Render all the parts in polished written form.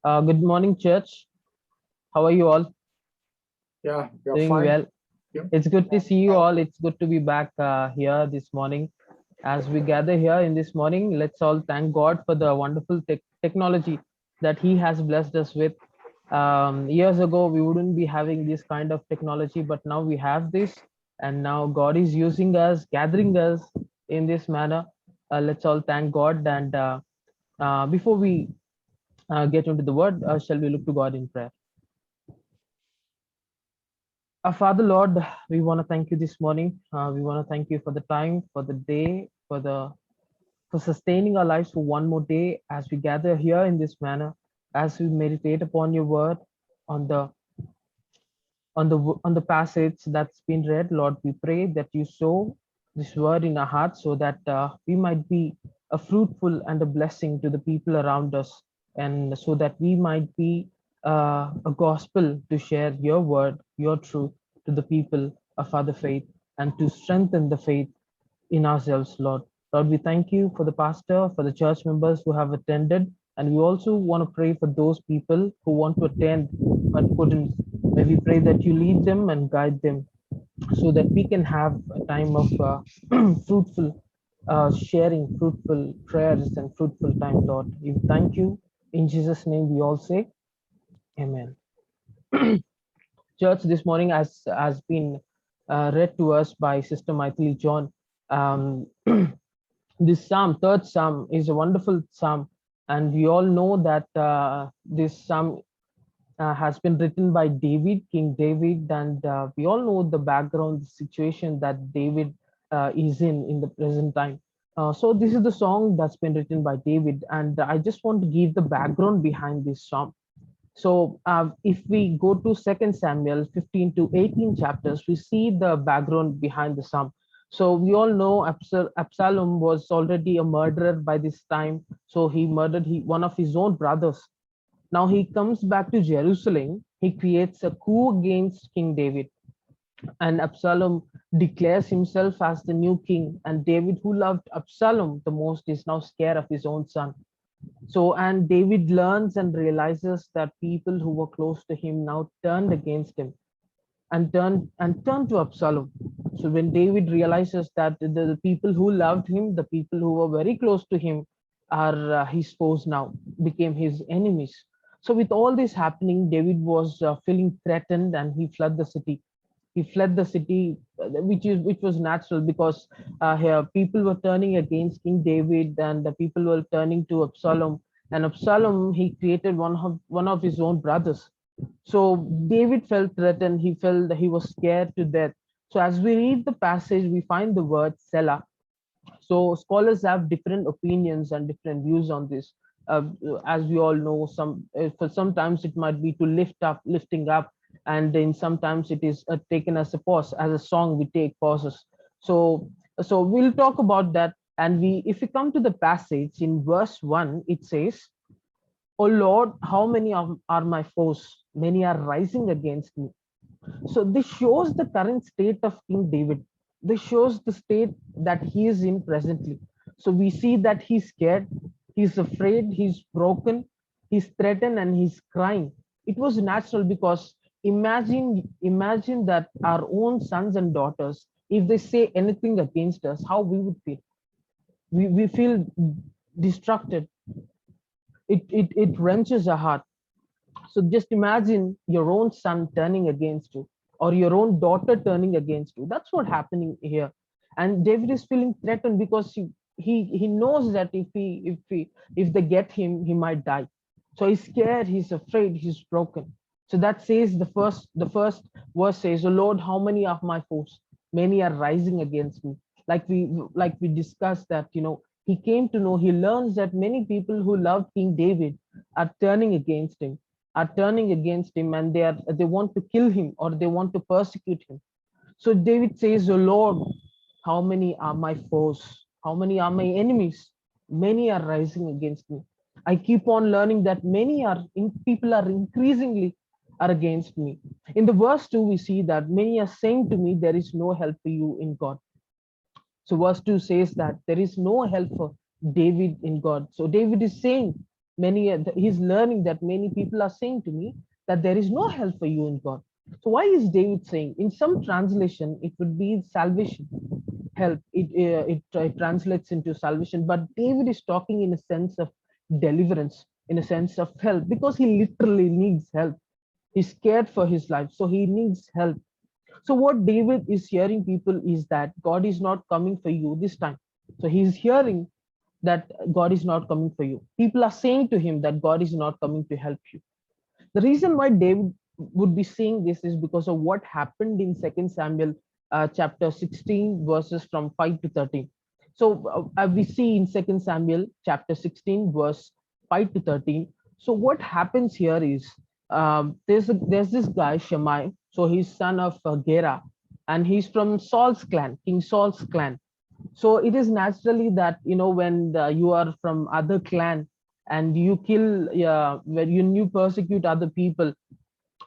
Good morning, church. How are you all? Yeah, you're Doing fine. well. Yeah. It's good to see you all. It's good to be back here this morning. As we gather here in this morning, let's all thank God for the wonderful technology that He has blessed us with. Years ago, we wouldn't be having this kind of technology, but now we have this, and now God is using us, gathering us in this manner. Let's all thank God. And before we get into the word, shall we look to God in prayer? Father Lord, we want to thank you this morning. We want to thank you for the time, for the day, for sustaining our lives for one more day as we gather here in this manner, as we meditate upon your word on the on the passage that's been read. Lord, we pray that you sow this word in our hearts so that we might be a fruitful and a blessing to the people around us, and so that we might be a gospel to share your word, your truth to the people of other faith, and to strengthen the faith in ourselves, Lord. Lord, we thank you for the pastor, for the church members who have attended, and we also want to pray for those people who want to attend but couldn't. May we pray that you lead them and guide them so that we can have a time of fruitful sharing, fruitful prayers, and fruitful time, Lord. We thank you. In Jesus' name, we all say, Amen. Church this morning has been read to us by Sister Maithili John. Um, this psalm, third psalm, is a wonderful psalm, and we all know that this psalm has been written by David, King David, and we all know the background, the situation that David is in the present time. So this is the song that's been written by David, and I just want to give the background behind this psalm. So if we go to Second Samuel 15 to 18 chapters, we see the background behind the psalm. So we all know Absalom was already a murderer by this time. So he murdered one of his own brothers. Now he comes back to Jerusalem. He creates a coup against King David, and Absalom declares himself as the new king. And David, who loved Absalom the most, is now scared of his own son. So, and David learns and realizes that people who were close to him now turned against him and turned to Absalom. So when David realizes that the people who loved him, the people who were very close to him, are his foes now, became his enemies. So with all this happening, David was feeling threatened, and he fled the city. He fled the city, which was natural, because here people were turning against King David, and the people were turning to Absalom. And Absalom, he created one of his own brothers. So David felt threatened. He felt that he was scared to death. So as we read the passage, we find the word Selah. So scholars have different opinions and different views on this. As we all know, for sometimes it might be to lifting up, and then sometimes it is taken as a pause, as a song we take pauses. So we'll talk about that. And if we come to the passage in verse 1, it says, "O Lord, how many are my foes? Many are rising against me." So this shows the current state of King David. This shows the state that he is in presently. So we see that he's scared, he's afraid, he's broken, he's threatened, and he's crying. It was natural, because imagine that our own sons and daughters, if they say anything against us, how we would feel. We feel distracted. It wrenches our heart. So just imagine your own son turning against you, or your own daughter turning against you. That's what happening here. And David is feeling threatened, because he knows that if they get him, he might die. So he's scared, he's afraid, he's broken. So that says the first verse says, "Oh Lord, how many of my foes? Many are rising against me." Like we discussed that, he came to know, he learns that many people who loved King David are turning against him, and they want to kill him, or they want to persecute him. So David says, "Oh Lord, how many are my foes? How many are my enemies? Many are rising against me." I keep on learning that people are increasingly are against me. In the verse 2, we see that many are saying to me, "There is no help for you in God." So verse 2 says that there is no help for David in God. So David is saying he's learning that many people are saying to me that there is no help for you in God. So why is David saying? In some translation, it would be salvation, help. It translates into salvation, but David is talking in a sense of deliverance, in a sense of help, because he literally needs help. He's scared for his life, so he needs help. So what David is hearing people is that God is not coming for you this time. So he's hearing that God is not coming for you. People are saying to him that God is not coming to help you. The reason why David would be saying this is because of what happened in Second Samuel chapter 16 verses from 5 to 13. So we see in Second Samuel chapter 16 verse 5 to 13. So what happens here is there's this guy Shammai. So he's son of Gera, and he's from Saul's clan, King Saul's clan. So it is naturally that when you are from other clan and you kill, when you persecute other people,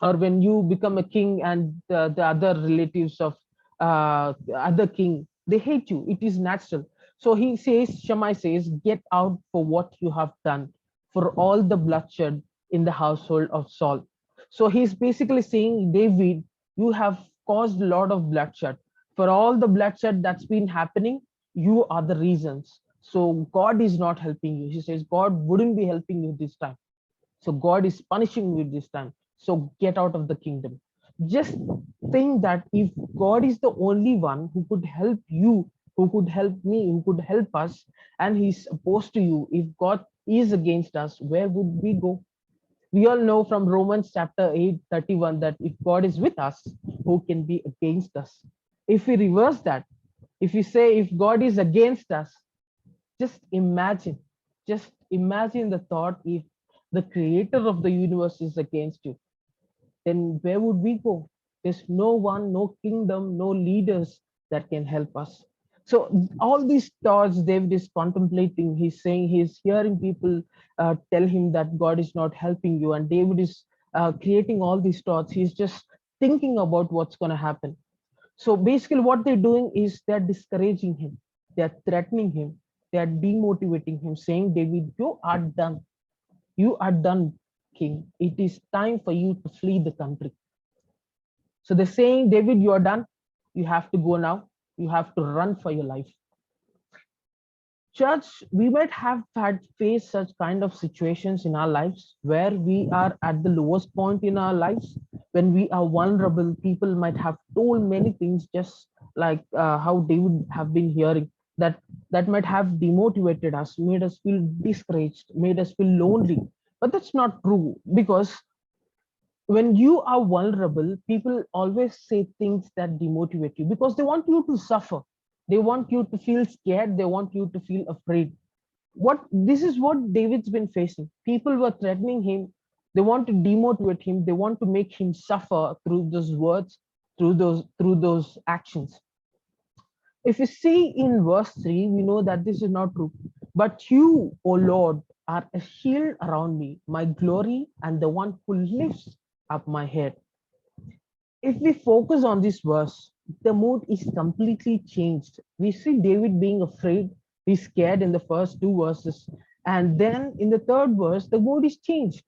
or when you become a king and the other relatives of the other king, they hate you. It is natural. So Shammai says, get out for what you have done, for all the bloodshed in the household of Saul. So he's basically saying, David, you have caused a lot of bloodshed. For all the bloodshed that's been happening, you are the reasons. So God is not helping you. He says, God wouldn't be helping you this time. So God is punishing you this time. So get out of the kingdom. Just think that if God is the only one who could help you, who could help me, who could help us, and he's opposed to you, if God is against us, where would we go? We all know from Romans chapter 8:31 that if God is with us, who can be against us? If we reverse that, if we say if God is against us, just imagine, just imagine the thought, if the creator of the universe is against you, then where would we go? There's no one, no kingdom, no leaders that can help us. So all these thoughts David is contemplating. He's saying, he's hearing people tell him that God is not helping you, and David is creating all these thoughts. He's just thinking about what's going to happen. So basically what they're doing is they're discouraging him, they're threatening him, they're demotivating him, saying, David, you are done. You are done, king. It is time for you to flee the country. So they're saying, David, you are done. You have to go now. You have to run for your life. Church, we might have had faced such kind of situations in our lives where we are at the lowest point in our lives, when we are vulnerable. People might have told many things, just like how they would have been hearing, that might have demotivated us, made us feel discouraged, made us feel lonely. But that's not true, because when you are vulnerable, people always say things that demotivate you, because they want you to suffer. They want you to feel scared. They want you to feel afraid. This is what David's been facing. People were threatening him. They want to demotivate him. They want to make him suffer through those words, through those actions. If you see in verse 3, we know that this is not true. But you, O Lord, are a shield around me, my glory, and the one who lifts up my head. If we focus on this verse, the mood is completely changed. We see David being afraid, he's scared in the first two verses. And then in the third verse, the mood is changed.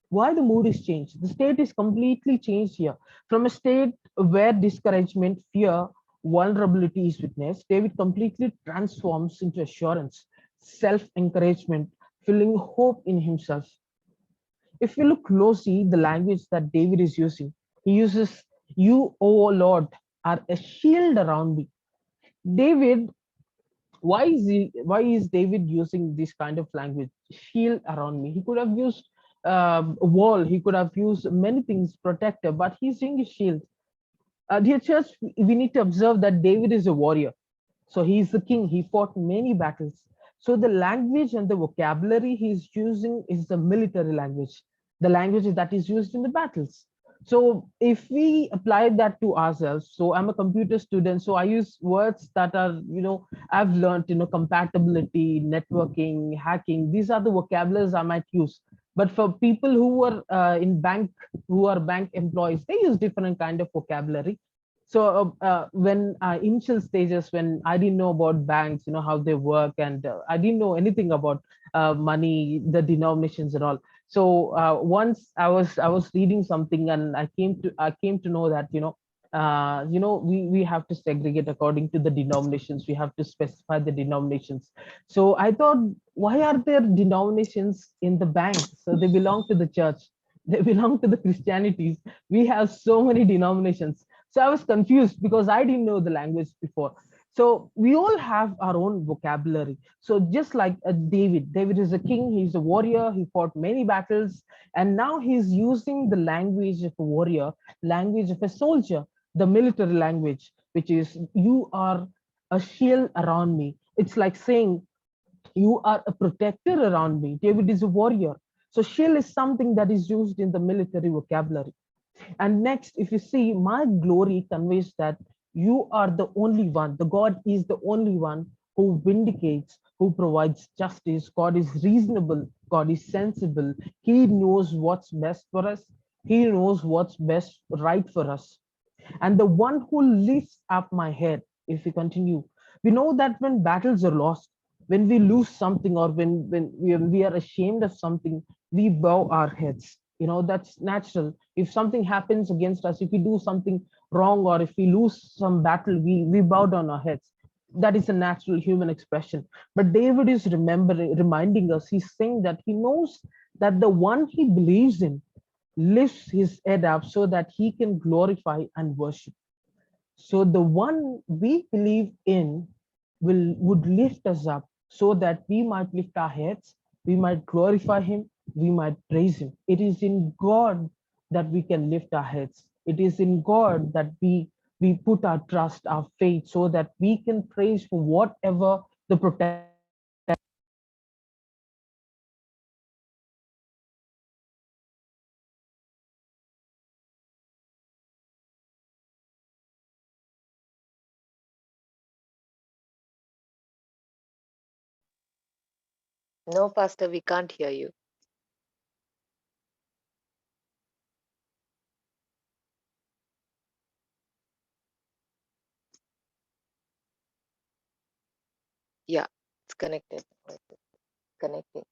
Why the mood is changed? The state is completely changed here. From a state where discouragement, fear, vulnerability is witnessed, David completely transforms into assurance, self encouragement, feeling hope in himself. If you look closely, the language that David is using, he uses, you, O Lord, are a shield around me. David, why is David using this kind of language? Shield around me. He could have used a wall, he could have used many things, protector, but he's using a shield. Dear church, we need to observe that David is a warrior. So he's the king, he fought many battles. So the language and the vocabulary he's using is the military language, the language that is used in the battles. So if we apply that to ourselves, so I'm a computer student, so I use words that are, I've learned, compatibility, networking, hacking. These are the vocabularies I might use. But for people who are in bank, who are bank employees, they use different kind of vocabulary. So when initial stages, when I didn't know about banks, how they work, and I didn't know anything about money, the denominations and all. So once I was reading something, and I came to know that we have to segregate according to the denominations. We have to specify the denominations. So I thought, why are there denominations in the banks? So they belong to the church. They belong to the Christianities. We have so many denominations. So I was confused because I didn't know the language before. So we all have our own vocabulary. So just like David is a king, he's a warrior, he fought many battles, and now he's using the language of a warrior, language of a soldier, the military language, which is, you are a shield around me. It's like saying, you are a protector around me. David is a warrior. So shield is something that is used in the military vocabulary. And next, if you see, my glory conveys that you are the only one. The God is the only one who vindicates, who provides justice. God is reasonable. God is sensible. He knows what's best for us. He knows what's best right for us. And the one who lifts up my head, if we continue, we know that when battles are lost, when we lose something, or when we are ashamed of something, we bow our heads. That's natural. If something happens against us, if we do something wrong, or if we lose some battle, we bow down our heads. That is a natural human expression. But David is reminding us, he's saying that he knows that the one he believes in lifts his head up so that he can glorify and worship. So the one we believe in would lift us up so that we might lift our heads, we might glorify him, we might praise him. It is in God that we can lift our heads. It is in God that we put our trust, our faith, so that we can praise for whatever the protection. No, Pastor, we can't hear you. Yeah, it's connected. Connecting.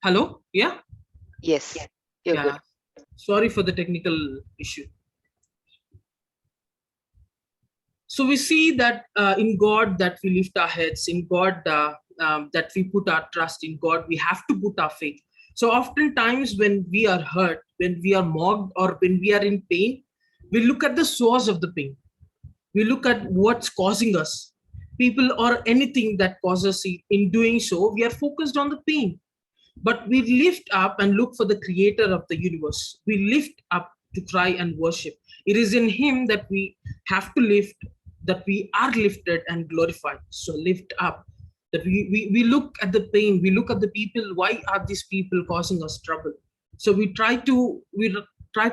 Hello? Yeah? Yes, you're good. Yeah. Sorry for the technical issue. So we see that in God that we lift our heads, in God that we put our trust, in God we have to put our faith. So oftentimes when we are hurt, when we are mocked, or when we are in pain, we look at the source of the pain. We look at what's causing us. People or anything that causes it. In doing so, we are focused on the pain. But we lift up and look for the creator of the universe. We lift up to cry and worship. It is in him that we have to lift, that we are lifted and glorified. So lift up. That we look at the pain, we look at the people. Why are these people causing us trouble? So we try to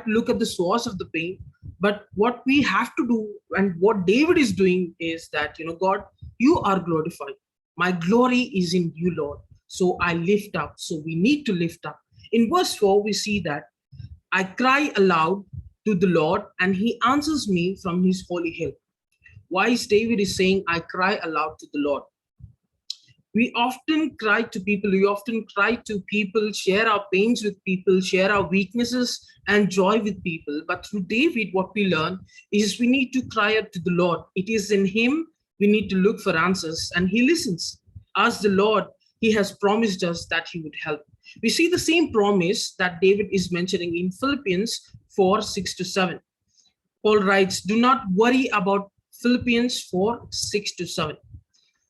look at the source of the pain. But what we have to do, and what David is doing, is that, God, you are glorified. My glory is in you, Lord. So I lift up. So we need to lift up. In verse 4, we see that I cry aloud to the Lord, and he answers me from his holy hill. Why is David is saying, I cry aloud to the Lord? We often cry to people, share our pains with people, share our weaknesses and joy with people. But through David, what we learn is we need to cry out to the Lord. It is in him we need to look for answers, and he listens. Ask the Lord. He has promised us that he would help. We see the same promise that David is mentioning in Philippians 4, 6 to 7. Paul writes, do not worry about Philippians 4, 6 to 7.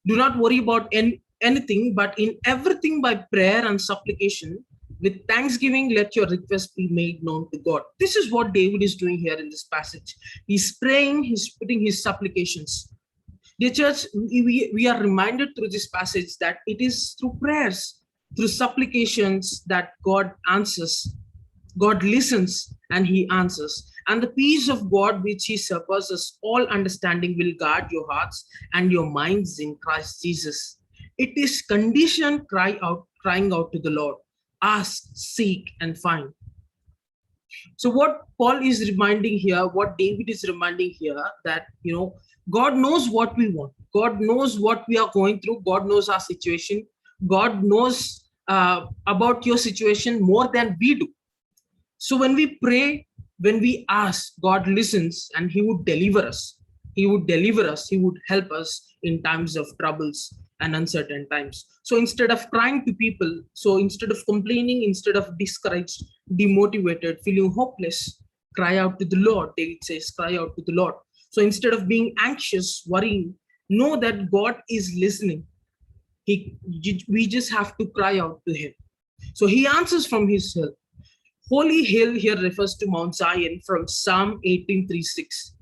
Do not worry about anything, but in everything by prayer and supplication, with thanksgiving, let your request be made known to God. This is what David is doing here in this passage. He's praying, he's putting his supplications. Dear church, we are reminded through this passage that it is through prayers, through supplications, that God answers. God listens and he answers. And the peace of God, which he surpasses all understanding, will guard your hearts and your minds in Christ Jesus. It is conditioned crying out to the Lord. Ask, seek, and find. So what Paul is reminding here, what David is reminding here, that God knows what we want. God knows what we are going through. God knows our situation. God knows about your situation more than we do. So when we pray, when we ask, God listens and he would deliver us. He would deliver us. He would help us in times of troubles and uncertain times. So instead of crying to people, so instead of complaining, instead of discouraged, demotivated, feeling hopeless, cry out to the Lord. David says, cry out to the Lord. So instead of being anxious, worrying, know that God is listening. We just have to cry out to him. So he answers from his hill. Holy hill here refers to Mount Zion from Psalm 18:3-6.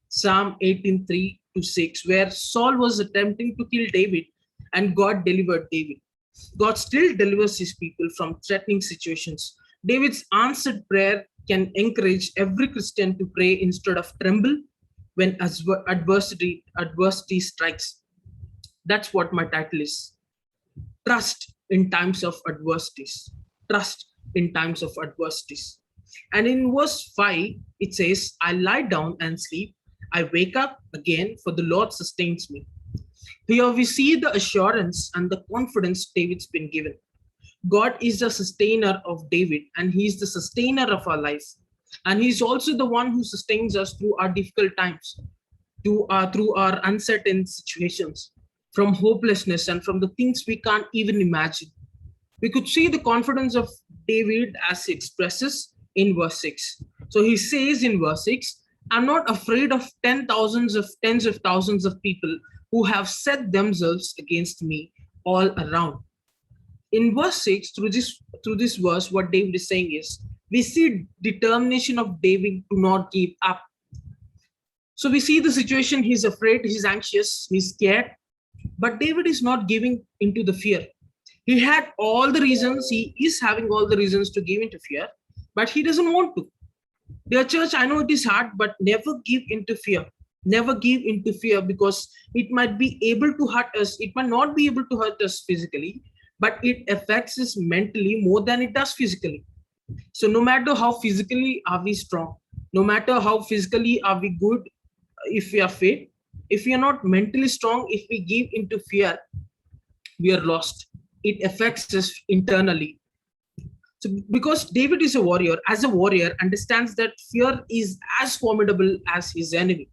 Psalm 18:3-6, where Saul was attempting to kill David and God delivered David. God still delivers his people from threatening situations. David's answered prayer can encourage every Christian to pray instead of tremble when adversity strikes. That's what my title is. Trust in times of adversities. Trust in times of adversities. And in verse 5, it says, I lie down and sleep. I wake up again, for the Lord sustains me. Here we see the assurance and the confidence David's been given. God is the sustainer of David, and he's the sustainer of our life. And he's also the one who sustains us through our difficult times, through our uncertain situations, from hopelessness and from the things we can't even imagine. We could see the confidence of David as he expresses in verse 6. So he says in verse 6, I'm not afraid of tens of thousands of people who have set themselves against me all around. In verse 6, through this verse, what David is saying is, we see determination of David to not give up. So we see the situation, he's afraid, he's anxious, he's scared, but David is not giving into the fear. He had all the reasons, he is having all the reasons to give into fear, but he doesn't want to. Dear church, I know it is hard, but never give into fear. Never give into fear, because it might be able to hurt us. It might not be able to hurt us physically, but it affects us mentally more than it does physically. So no matter how physically are we strong, no matter how physically are we good, if we are fit, if we are not mentally strong, if we give into fear, we are lost. It affects us internally. So because David is a warrior, as a warrior, understands that fear is as formidable as his enemy.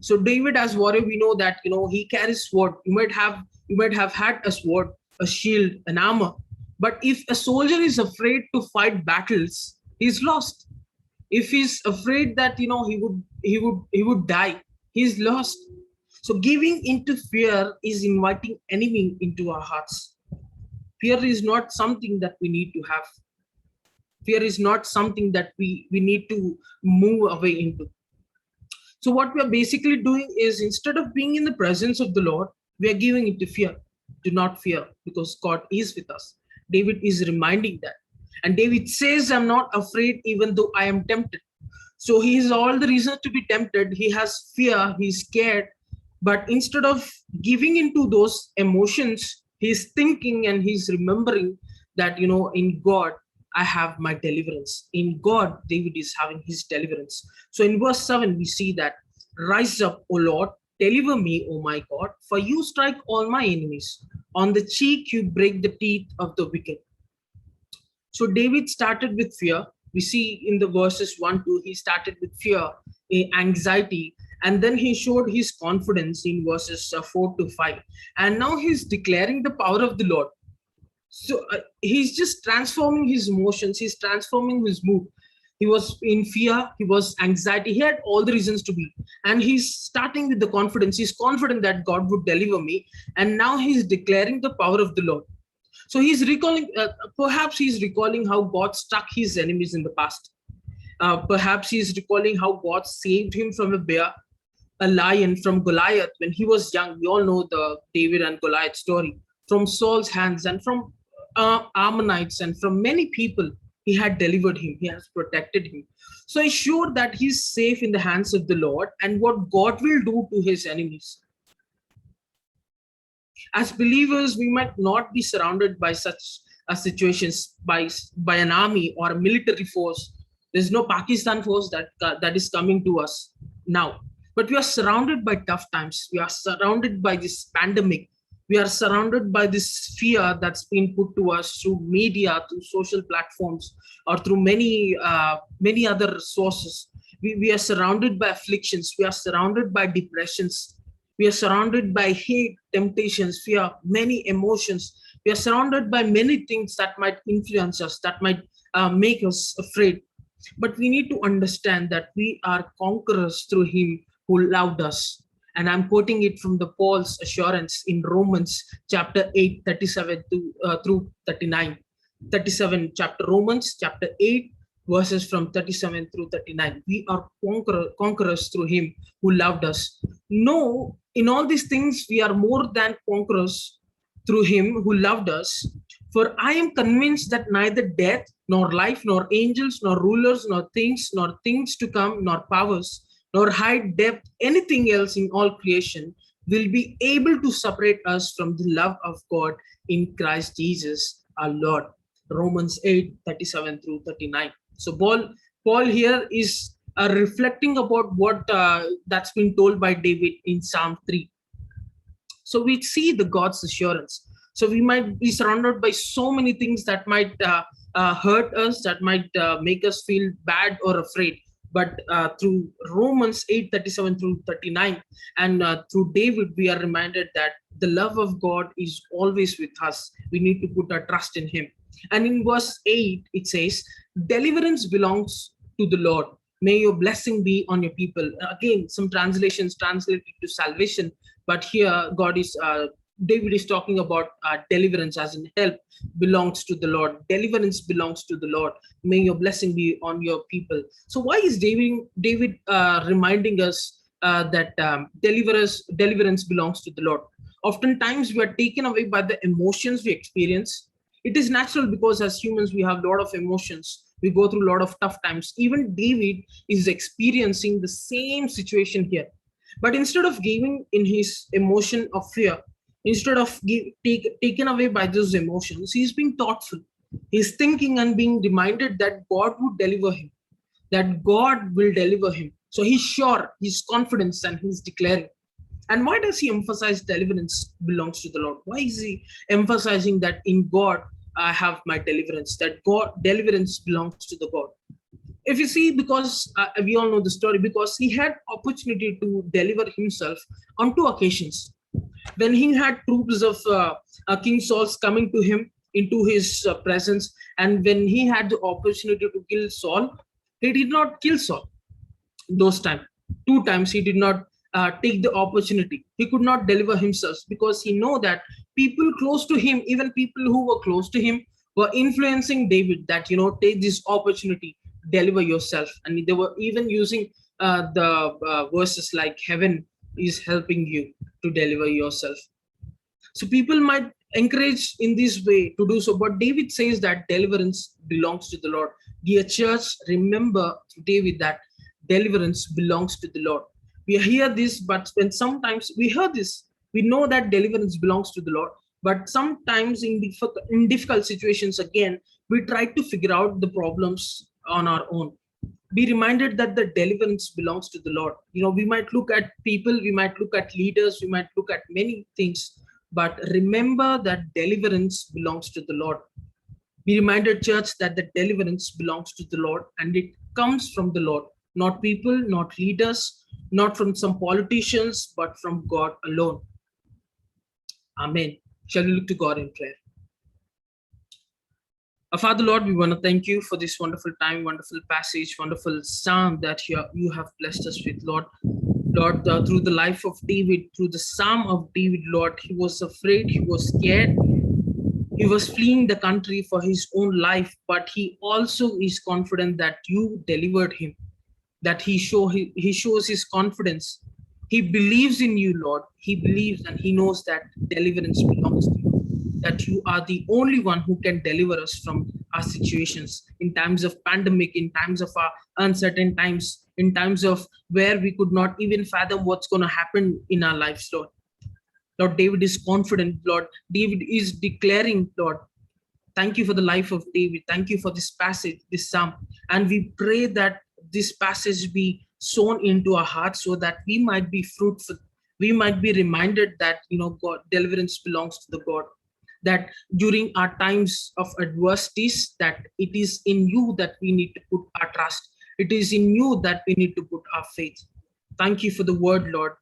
So David as warrior, we know that he carries sword. You might have had a sword, a shield, an armor. But if a soldier is afraid to fight battles, he's lost. If he's afraid that he would die, he's lost. So giving into fear is inviting enemy into our hearts. Fear is not something that we need to have. Fear is not something that we need to move away into. So what we are basically doing is, instead of being in the presence of the Lord, we are giving into fear. Do not fear, because God is with us. David is reminding that. And David says, I'm not afraid even though I am tempted. So he has all the reasons to be tempted. He has fear, he's scared. But instead of giving into those emotions, he's thinking and he's remembering that, in God, I have my deliverance. In God, David is having his deliverance. So in verse 7, we see that, rise up, O Lord, deliver me, O my God, for you strike all my enemies. On the cheek, you break the teeth of the wicked. So David started with fear. We see in the verses 1-2, he started with fear, anxiety, and then he showed his confidence in verses 4-5. And now he's declaring the power of the Lord. So he's just transforming his emotions. He's transforming his mood. He was in fear. He was anxiety. He had all the reasons to be. And he's starting with the confidence. He's confident that God would deliver me. And now he's declaring the power of the Lord. So he's recalling, perhaps he's recalling how God struck his enemies in the past. Perhaps he's recalling how God saved him from a bear, a lion, from Goliath when he was young. We all know the David and Goliath story. From Saul's hands and from Ammonites and from many people. He had delivered him. He has protected him. So he's sure that he's safe in the hands of the Lord and what God will do to his enemies. As believers, we might not be surrounded by such situations by an army or a military force. There's no Pakistan force that is coming to us now. But we are surrounded by tough times. We are surrounded by this pandemic. We are surrounded by this fear that's been put to us through media, through social platforms, or through many other sources. We are surrounded by afflictions. We are surrounded by depressions. We are surrounded by hate, temptations, fear, many emotions. We are surrounded by many things that might influence us, that might make us afraid. But we need to understand that we are conquerors through him who loved us. And I'm quoting it from the Paul's assurance in Romans chapter 8, 37 through 39. 37, chapter Romans, chapter 8, verses from 37 through 39. We are conquerors through him who loved us. No, in all these things, we are more than conquerors through him who loved us. For I am convinced that neither death, nor life, nor angels, nor rulers, nor things to come, nor powers, nor height, depth, anything else in all creation will be able to separate us from the love of God in Christ Jesus our Lord. Romans 8, 37 through 39. So Paul here is reflecting about what that's been told by David in Psalm 3. So we see the God's assurance. So we might be surrounded by so many things that might hurt us, that might make us feel bad or afraid. But through Romans 8, 37 through 39, and through David, we are reminded that the love of God is always with us. We need to put our trust in him. And in verse 8, it says, deliverance belongs to the Lord. May your blessing be on your people. Again, some translations translate it to salvation, but here David is talking about deliverance, as in help belongs to the Lord. Deliverance belongs to the Lord. May your blessing be on your people. So why is David reminding us that deliverance belongs to the Lord? Oftentimes we are taken away by the emotions we experience. It is natural because as humans we have a lot of emotions. We go through a lot of tough times. Even David is experiencing the same situation here. But instead of giving in his emotion of fear, instead of taken away by those emotions, he's being thoughtful. He's thinking and being reminded that God would deliver him, that God will deliver him. So he's sure, he's confident, and he's declaring. And why does he emphasize deliverance belongs to the Lord? Why is he emphasizing that in God I have my deliverance, that God deliverance belongs to the God? If you see, because we all know the story, because he had opportunity to deliver himself on two occasions. When he had troops of King Saul's coming to him into his presence, and when he had the opportunity to kill Saul, he did not kill Saul. Those times, 2 times he did not take the opportunity. He could not deliver himself because he know that people close to him, even people who were close to him, were influencing David that, take this opportunity, deliver yourself. And they were even using the verses like heaven is helping you to deliver yourself. So people might encourage in this way to do so, but David says that deliverance belongs to the Lord. Dear church, remember David that deliverance belongs to the Lord. We hear this, but when sometimes we hear this, we know that deliverance belongs to the Lord. But sometimes in difficult situations, again, we try to figure out the problems on our own. Be reminded that the deliverance belongs to the Lord. We might look at people, we might look at leaders, we might look at many things, but remember that deliverance belongs to the Lord. Be reminded, church, that the deliverance belongs to the Lord and it comes from the Lord, not people, not leaders, not from some politicians, but from God alone. Amen. Shall we look to God in prayer? Father Lord, we want to thank you for this wonderful time, wonderful passage, wonderful psalm that you have blessed us with, Lord. Lord, through the life of David, through the psalm of David, Lord, he was afraid, he was scared, he was fleeing the country for his own life, but he also is confident that you delivered him, that he shows his confidence. He believes in you, Lord. He believes and he knows that deliverance belongs to you, that you are the only one who can deliver us from our situations, in times of pandemic, in times of our uncertain times, in times of where we could not even fathom what's going to happen in our lives, Lord. Lord, David is confident, Lord. David is declaring, Lord. Thank you for the life of David. Thank you for this passage, this psalm. And we pray that this passage be sown into our hearts so that we might be fruitful. We might be reminded that, God, deliverance belongs to the God. That during our times of adversities, that it is in you that we need to put our trust. It is in you that we need to put our faith. Thank you for the word, Lord.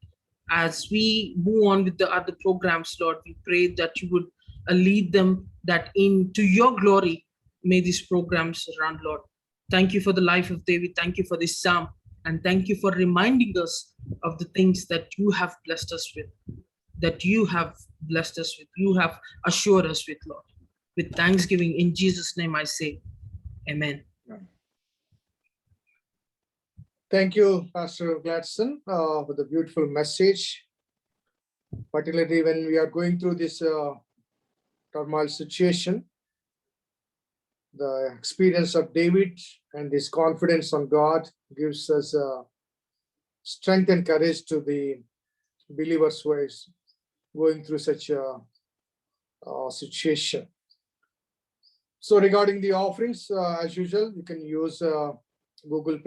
As we move on with the other programs, Lord, we pray that you would lead them, that into your glory may these programs run, Lord. Thank you for the life of David. Thank you for this psalm. And thank you for reminding us of the things that you have blessed us with, that you have blessed us with, you have assured us with, Lord. With thanksgiving, in Jesus' name I say, amen. Thank you, Pastor Gladson, for the beautiful message. Particularly when we are going through this turmoil situation, the experience of David and his confidence on God gives us strength and courage to the believers who is going through such a situation. So regarding the offerings, as usual, you can use Google Pay.